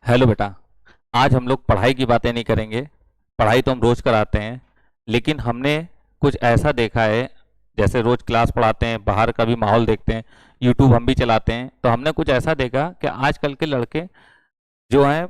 Hello बेटा। आज हम लोग पढ़ाई की बातें नहीं करेंगे। पढ़ाई तो हम रोज कराते हैं, लेकिन हमने कुछ ऐसा देखा है। जैसे रोज क्लास पढ़ाते हैं, बाहर का भी माहौल देखते हैं, यूट्यूब हम भी चलाते हैं, तो हमने कुछ ऐसा देखा कि आजकल के लड़के जो हैं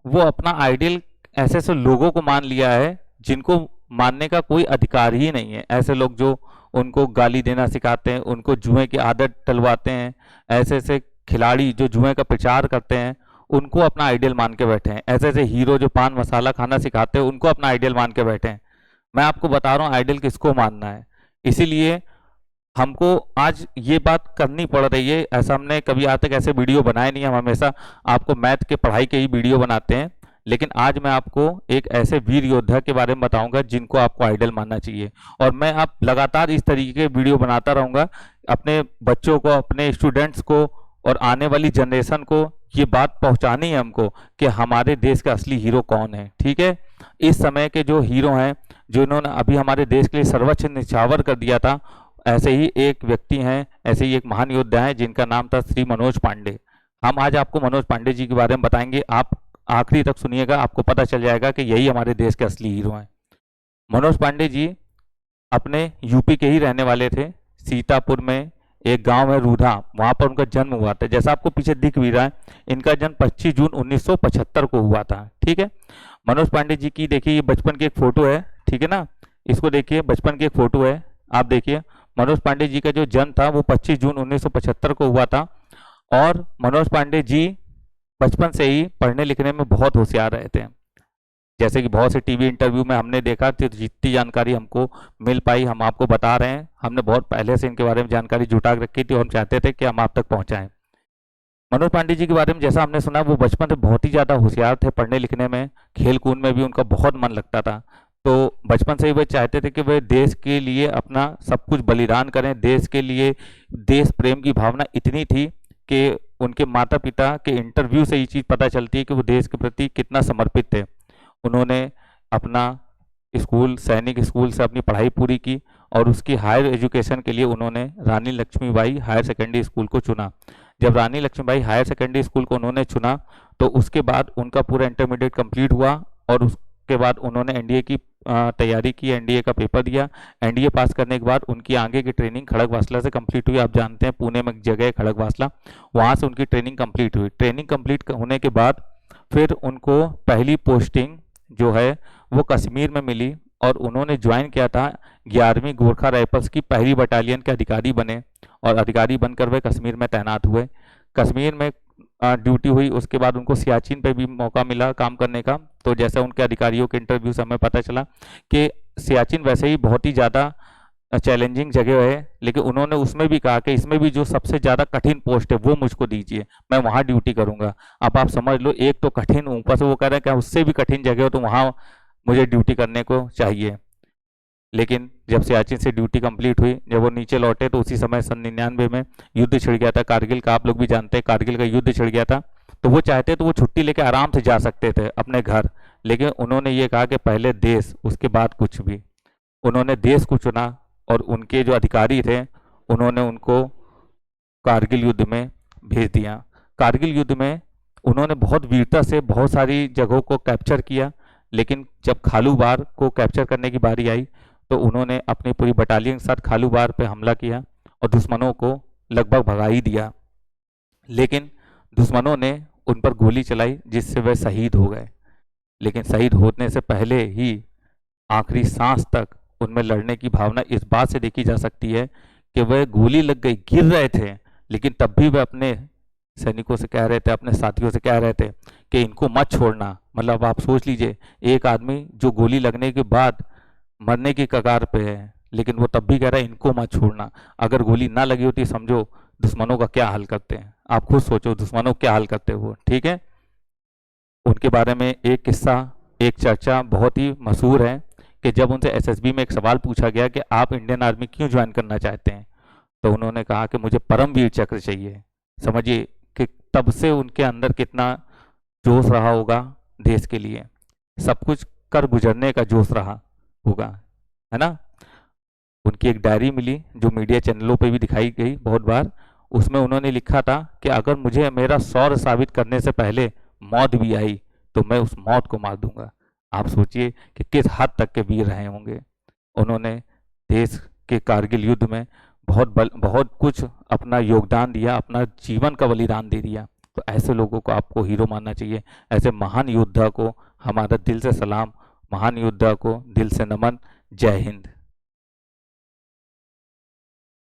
वो अपना आइडियल ऐसे ऐसे लोगों को मान लिया है जिनको मानने का कोई अधिकार ही नहीं है। ऐसे लोग जो उनको गाली देना सिखाते हैं, उनको जुए की आदत डलवाते हैं, ऐसे ऐसे खिलाड़ी जो जुए का प्रचार करते हैं उनको अपना आइडियल मान के बैठे हैं। ऐसे ऐसे हीरो जो पान मसाला खाना सिखाते हैं उनको अपना आइडियल मान के बैठे हैं। मैं आपको बता रहा हूँ आइडियल किसको मानना है। इसीलिए हमको आज ये बात करनी पड़ रही है। ऐसा हमने कभी आज तक ऐसे वीडियो बनाए नहीं। हम हमेशा आपको मैथ के पढ़ाई के ही वीडियो बनाते हैं, लेकिन आज मैं आपको एक ऐसे वीर योद्धा के बारे में बताऊंगा जिनको आपको आइडल मानना चाहिए। और मैं आप लगातार इस तरीके के वीडियो बनाता रहूंगा अपने बच्चों को, अपने स्टूडेंट्स को और आने वाली जनरेशन को ये बात पहुंचानी है हमको कि हमारे देश का असली हीरो कौन है। ठीक है, इस समय के जो हीरो हैं, जिन्होंने अभी हमारे देश के लिए सर्वोच्च न्यौछावर कर दिया था, ऐसे ही एक व्यक्ति हैं, ऐसे ही एक महान योद्धा हैं जिनका नाम था श्री मनोज पांडे। हम आज आपको मनोज पांडे जी के बारे में बताएंगे। आप आखिरी तक सुनिएगा, आपको पता चल जाएगा कि यही हमारे देश के असली हीरो हैं। मनोज पांडे जी अपने यूपी के ही रहने वाले थे। सीतापुर में एक गांव है रूधा, वहां पर उनका जन्म हुआ था। जैसा आपको पीछे दिख भी रहा है, इनका जन्म 25 जून 1975 को हुआ था। ठीक है, मनोज पांडे जी की देखिए ये बचपन की एक फोटो है। ठीक है ना, इसको देखिए, बचपन की एक फोटो है। आप देखिए मनोज पांडे जी का जो जन्म था वो 25 जून 1975 को हुआ था। और मनोज पांडे जी बचपन से ही पढ़ने लिखने में बहुत होशियार रहे थे। जैसे कि बहुत से टीवी इंटरव्यू में हमने देखा, तो जितनी जानकारी हमको मिल पाई हम आपको बता रहे हैं। हमने बहुत पहले से इनके बारे में जानकारी जुटा के रखी थी और हम चाहते थे कि हम आप तक पहुंचाएं। मनोज पांडे जी के बारे में जैसा हमने सुना, वो बचपन से बहुत ही ज़्यादा होशियार थे पढ़ने लिखने में, खेल कूद में भी उनका बहुत मन लगता था। तो बचपन से ही वे चाहते थे कि वे देश के लिए अपना सब कुछ बलिदान करें। देश के लिए देश प्रेम की भावना इतनी थी कि उनके माता पिता के इंटरव्यू से ये चीज़ पता चलती है कि वो देश के प्रति कितना समर्पित थे। उन्होंने अपना स्कूल, सैनिक स्कूल से अपनी पढ़ाई पूरी की और उसकी हायर एजुकेशन के लिए उन्होंने रानी लक्ष्मीबाई हायर सेकेंडरी स्कूल को चुना। जब रानी लक्ष्मीबाई हायर सेकेंडरी स्कूल को उन्होंने चुना तो उसके बाद उनका पूरा इंटरमीडिएट कंप्लीट हुआ और उसके बाद उन्होंने एनडीए की तैयारी की, एनडीए का पेपर दिया। एनडीए पास करने के बाद उनकी आगे की ट्रेनिंग खड़गवासला से कंप्लीट हुई। आप जानते हैं पुणे में एक जगह है खड़गवासला, वहाँ से उनकी ट्रेनिंग कंप्लीट हुई। ट्रेनिंग कंप्लीट होने के बाद फिर उनको पहली पोस्टिंग जो है वो कश्मीर में मिली और उन्होंने ज्वाइन किया था 11वीं गोरखा राइफल्स की पहली बटालियन के अधिकारी बने और अधिकारी बनकर वे कश्मीर में तैनात हुए। कश्मीर में ड्यूटी हुई, उसके बाद उनको सियाचिन पे भी मौका मिला काम करने का। तो जैसे उनके अधिकारियों के इंटरव्यू से हमें पता चला कि सियाचिन वैसे ही बहुत ही ज़्यादा चैलेंजिंग जगह है, लेकिन उन्होंने उसमें भी कहा कि इसमें भी जो सबसे ज़्यादा कठिन पोस्ट है वो मुझको दीजिए, मैं वहाँ ड्यूटी करूँगा। अब आप समझ लो, एक तो कठिन, ऊपर से वो कह रहे हैं कि उससे भी कठिन जगह हो तो वहाँ मुझे ड्यूटी करने को चाहिए। लेकिन जब सियाचिन से ड्यूटी कंप्लीट हुई, जब वो नीचे लौटे तो उसी समय सन 99 में युद्ध छिड़ गया था कारगिल का। आप लोग भी जानते हैं कारगिल का युद्ध छिड़ गया था। तो वो चाहते तो वो छुट्टी लेके आराम से जा सकते थे अपने घर, लेकिन उन्होंने ये कहा कि पहले देश उसके बाद कुछ भी। उन्होंने देश को चुना और उनके जो अधिकारी थे उन्होंने उनको कारगिल युद्ध में भेज दिया। कारगिल युद्ध में उन्होंने बहुत वीरता से बहुत सारी जगहों को कैप्चर किया, लेकिन जब खालूबार को कैप्चर करने की बारी आई तो उन्होंने अपनी पूरी बटालियन के साथ खालूबार पे हमला किया और दुश्मनों को लगभग भगा ही दिया। लेकिन दुश्मनों ने उन पर गोली चलाई जिससे वे शहीद हो गए। लेकिन शहीद होने से पहले ही आखिरी सांस तक उनमें लड़ने की भावना इस बात से देखी जा सकती है कि वह गोली लग गई, गिर रहे थे, लेकिन तब भी वह अपने सैनिकों से कह रहे थे, अपने साथियों से कह रहे थे कि इनको मत छोड़ना। मतलब आप सोच लीजिए, एक आदमी जो गोली लगने के बाद मरने की कगार पे है, लेकिन वो तब भी कह रहा है इनको मत छोड़ना। अगर गोली ना लगी होती समझो दुश्मनों का क्या हाल करते हैं। आप खुद सोचो दुश्मनों क्या हाल करते वो। ठीक है, उनके बारे में एक किस्सा, एक चर्चा बहुत ही मशहूर है कि जब उनसे एसएसबी में एक सवाल पूछा गया कि आप इंडियन आर्मी क्यों ज्वाइन करना चाहते हैं, तो उन्होंने कहा कि मुझे परमवीर चक्र चाहिए। समझिए कि तब से उनके अंदर कितना जोश रहा होगा देश के लिए, सब कुछ कर गुजरने का जोश रहा होगा, है ना। उनकी एक डायरी मिली जो मीडिया चैनलों पे भी दिखाई गई बहुत बार। उसमें उन्होंने लिखा था कि अगर मुझे मेरा सौर साबित करने से पहले मौत भी आई तो मैं उस मौत को मार दूंगा। आप सोचिए कि किस हद तक के वीर रहे होंगे। उन्होंने देश के कारगिल युद्ध में बहुत कुछ अपना योगदान दिया, अपना जीवन का बलिदान दे दिया। तो ऐसे लोगों को आपको हीरो मानना चाहिए। ऐसे महान योद्धा को हमारा दिल से सलाम, महान योद्धा को दिल से नमन। जय हिंद।